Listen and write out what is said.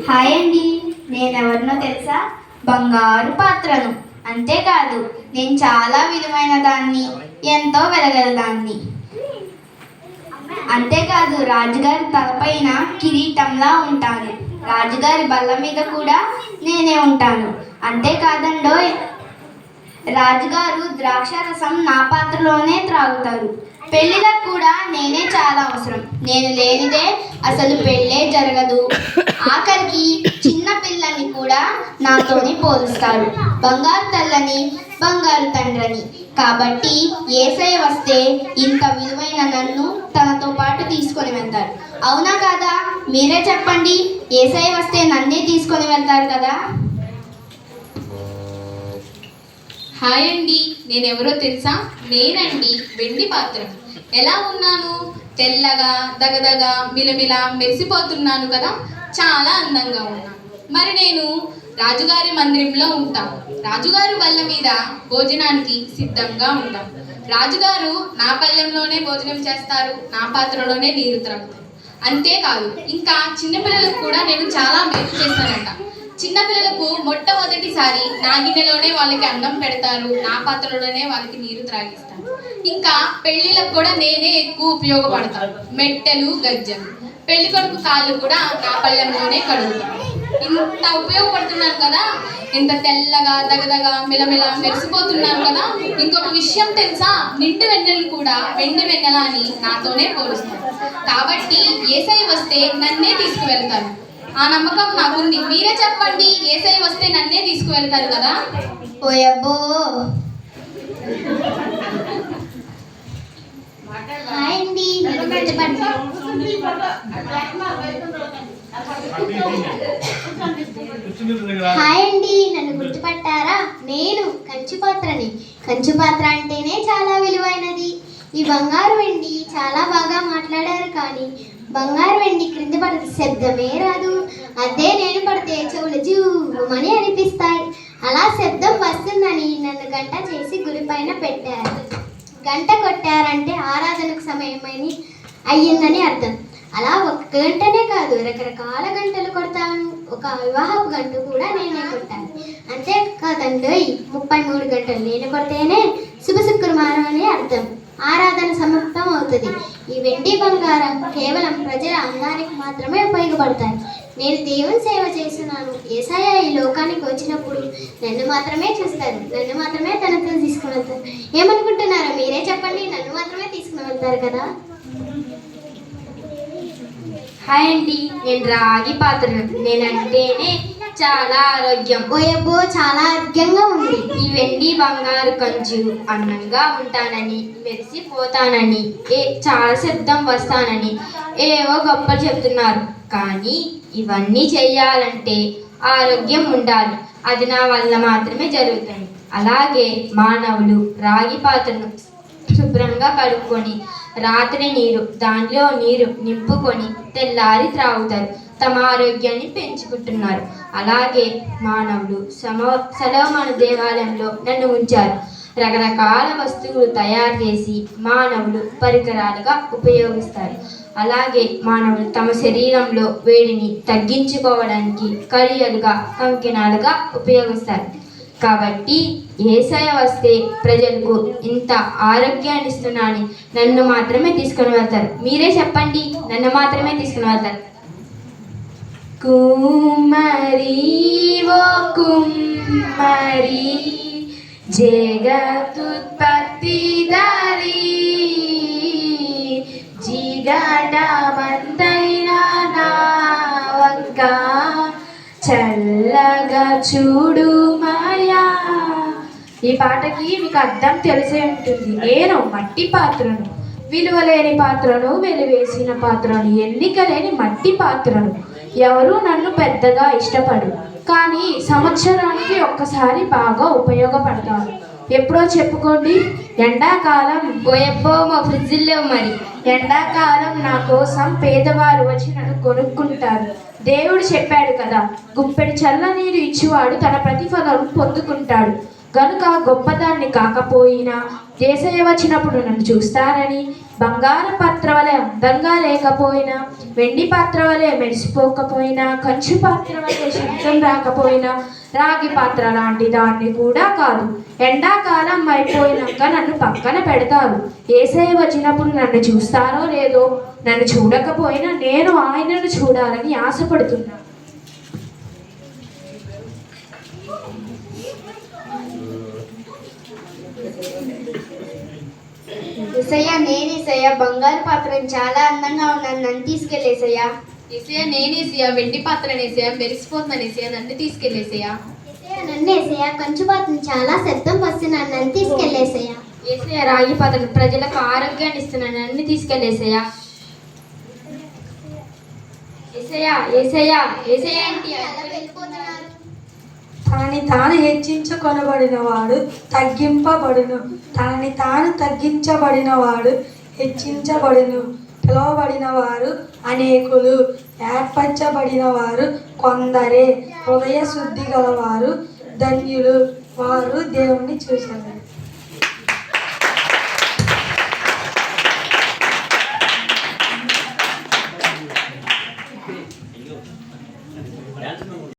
Hi అండి, నేనెవరినో తెలుసా? బంగారు పాత్రను. అంతేకాదు, నేను చాలా విలువైన దాన్ని, ఎంతో వెలగలదాన్ని. అంతేకాదు, రాజుగారి తలపైన కిరీటంలా ఉంటాను. రాజుగారి బల్ల మీద కూడా నేనే ఉంటాను. అంతేకాదండోయ్, రాజుగారు ద్రాక్షారసం నా పాత్రలోనే త్రాగుతారు. పెళ్లిలకు కూడా నేనే చాలా అవసరం. నేను లేనిదే అసలు పెళ్ళే జరగదు. ఆఖరికి చిన్న పిల్లని కూడా నాతోనే పోలుస్తారు. బంగారు తల్లని, బంగారు తండ్రిని. కాబట్టి యేసయ్య వస్తే ఇంత విలువైన నన్ను తనతో పాటు తీసుకొని వెళ్తారు. అవునా కాదా? మీరే చెప్పండి. యేసయ్య వస్తే నన్నే తీసుకొని వెళ్తారు కదా. హాయ్ అండి, నేనెవరో తెలుసా? నేనండి వెండి పాత్రను. ఎలా ఉన్నాను? తెల్లగా దగదగా మిలమిల మెరిసిపోతున్నాను కదా. చాలా అందంగా ఉన్నాను. మరి నేను రాజుగారి మందిరంలో ఉంటాను. రాజుగారు బల్ల మీద భోజనానికి సిద్ధంగా ఉంటాను. రాజుగారు నా పళ్ళెంలోనే భోజనం చేస్తారు, నా పాత్రలోనే నీరు త్రాగుతారు. అంతేకాదు, ఇంకా చిన్నపిల్లలకు కూడా నేను చాలా మేలు చేస్తానంట. చిన్నపిల్లలకు మొట్టమొదటిసారి నా గిన్నెలోనే వాళ్ళకి అన్నం పెడతారు, నా పాత్రలోనే వాళ్ళకి నీరు త్రాగిస్తాను. ఇంకా పెళ్లిళ్ళకు కూడా నేనే ఎక్కువ ఉపయోగపడతాను. మెట్టెలు గజ్జలు, పెళ్లి కొడుకు కాళ్ళు కూడా నా పళ్ళెంలోనే కడుగుతాను. ఇంత ఉపయోగపడుతున్నాను కదా, ఇంత తెల్లగా దగదగా మిలమిల మెరిసిపోతున్నాను కదా. ఇంకొక విషయం తెలుసా? నిండు వెన్నెలు కూడా వెండి వెన్నెల అని నాతోనే పోలుస్తాను. కాబట్టి యేసయ్య వస్తే నన్నే తీసుకువెళ్తాను. ఆ నమ్మకం నాకుంది. మీరే చెప్పండి, యేసయ్య వస్తే నన్నే తీసుకువెళ్తారు కదా. ఓయబ్బో. హాయ్ అండి, హాయ్ అండి, నన్ను గుర్తుపట్టారా? నేను కంచుపాత్రని. కంచుపాత్ర అంటేనే చాలా విలువైనది. ఈ బంగారు వెండి చాలా బాగా మాట్లాడారు, కానీ బంగారు వెండి క్రింద పడితే శబ్దమే రాదు. అదే నేను పడితే చెవులు జూమని అనిపిస్తాయి. అలా శబ్దం వస్తుందని నన్ను గంట చేసి గురిపైన పెట్టారు. గంట కొట్టారంటే ఆరాధనకు సమయమని అయ్యిందని అర్థం. అలా ఒక గంటనే కాదు, రకరకాల గంటలు కొడతాను. ఒక వివాహపు గంట కూడా నేనే కొట్టాను. అంతేకాదండోయ్, 33 గంటలు నేను కొడితేనే శుభ శుక్రవారం అని అర్థం. ఆరాధన సమాప్తం అవుతుంది. ఈ వెండి బంగారం కేవలం ప్రజల అందానికి మాత్రమే ఉపయోగపడతాయి. నేను దేవుని సేవ చేస్తున్నాను. యేసయ్య ఈ లోకానికి వచ్చినప్పుడు నన్ను మాత్రమే చూస్తారు, నన్ను మాత్రమే తనతో తీసుకుని వెళ్తారు. ఏమనుకుంటున్నారో మీరే చెప్పండి. నన్ను మాత్రమే తీసుకుని వెళ్తారు కదా. హాయ్ అండి, నేను రాగి పాత్ర. నేనంటేనే చాలా ఆరోగ్యం. ఓయబ్బో, చాలా ఆరోగ్యంగా ఉంది. ఈ వెండి బంగారు కంచు అందంగా ఉంటానని, మెరిసిపోతానని, చాలా శబ్దం వస్తానని ఏవో గొప్పలు చెప్తున్నారు. కానీ ఇవన్నీ చెయ్యాలంటే ఆరోగ్యం ఉండాలి. అది నా వల్ల మాత్రమే జరుగుతుంది. అలాగే మానవులు రాగి పాత్రను శుభ్రంగా కడుక్కొని రాత్రి దాంట్లో నీరు నింపుకొని తెల్లారి త్రాగుతారు. తమ ఆరోగ్యాన్ని పెంచుకుంటున్నారు. అలాగే మానవులు సొలొమోను దేవాలయంలో నన్ను ఉంచారు. రకరకాల వస్తువులు తయారు చేసి మానవులు పరికరాలుగా ఉపయోగిస్తారు. అలాగే మానవులు తమ శరీరంలో వేడిని తగ్గించుకోవడానికి కడియలుగా, కంకణాలుగా ఉపయోగిస్తారు. కాబట్టి యేసయ్య వస్తే ప్రజలకు ఇంత ఆరోగ్యాన్ని ఇస్తున్నానని నన్ను మాత్రమే తీసుకుని వెళ్తారు. మీరే చెప్పండి, నన్ను మాత్రమే తీసుకుని వెళ్తారు. కుమ్మరి ఓ కుమ్మరి, జగతుత్పత్తిదారి, జిగటమంతైన నా వంక చల్లగా చూడు మాయా. ఈ పాటకి మీకు అర్థం తెలిసే ఉంటుంది. నేను మట్టి పాత్రను, విలువలేని పాత్రను, వెలివేసిన పాత్రను, ఎన్నిక లేని మట్టి పాత్రను. ఎవరు నన్ను పెద్దగా ఇష్టపడు, కానీ సంవత్సరానికి ఒక్కసారి బాగా ఉపయోగపడతాను. ఎప్పుడో చెప్పుకోండి, ఎండాకాలం. ఓయబ్బో, మా ఫ్రిడ్జిల్లో మరి. ఎండాకాలం నా కోసం పేదవారు వచ్చి నన్ను కొనుక్కుంటారు. దేవుడు చెప్పాడు కదా, గుప్పెడు చల్ల నీరు ఇచ్చేవాడు తన ప్రతిఫలం పొందుకుంటాడు. గనుక గొప్పదాన్ని కాకపోయినా యేసయ్య వచ్చినప్పుడు నన్ను చూస్తారని, బంగారు పాత్ర వలె అందంగా లేకపోయినా, వెండి పాత్ర వలె మెరిసిపోకపోయినా, కంచు పాత్ర వలె శబ్దం రాకపోయినా, రాగి పాత్ర లాంటి దాన్ని కూడా కాదు. ఎండాకాలం అయిపోయినాక నన్ను పక్కన పెడతారు. యేసయ్య వచ్చినప్పుడు నన్ను చూస్తారో లేదో, నన్ను చూడకపోయినా నేను ఆయనను చూడాలని ఆశపడుతున్నాను. ఏసయ్య బంగారు పాత్రను చాలా అందంగా ఉన్నాను, నన్ను తీసుకెళ్ళేసయ్యా. ఏసయ్య నేనేసయ్య వెండి పాత్రనేసయ్య మెరిసిపోతుందనేసయ్య నన్ను తీసుకెళ్ళేసయ్య. నన్నేసయ్య కంచు పాత్రను చాలా శబ్దం వస్తున్నాను, నన్ను తీసుకెళ్ళేసయ్యా. యేసయ్య రాగి పాత్రను ప్రజలకు ఆరోగ్యాన్ని ఇస్తున్నాను, నన్ను తీసుకెళ్ళేసయ్యా. యేసయ్య యేసయ్య యేసయ్య ఏంటి? అలా వెళ్ళిపోతున్నారు. తనని తాను హెచ్చించుకొనబడిన వాడు తగ్గింపబడును, తనని తాను తగ్గించబడిన వాడు హెచ్చించబడును. పిలువబడిన వారు అనేకులు, ఏర్పరచబడిన వారు కొందరే. హృదయ శుద్ధి గలవారు ధన్యులు, వారు దేవుణ్ణి చూశారు.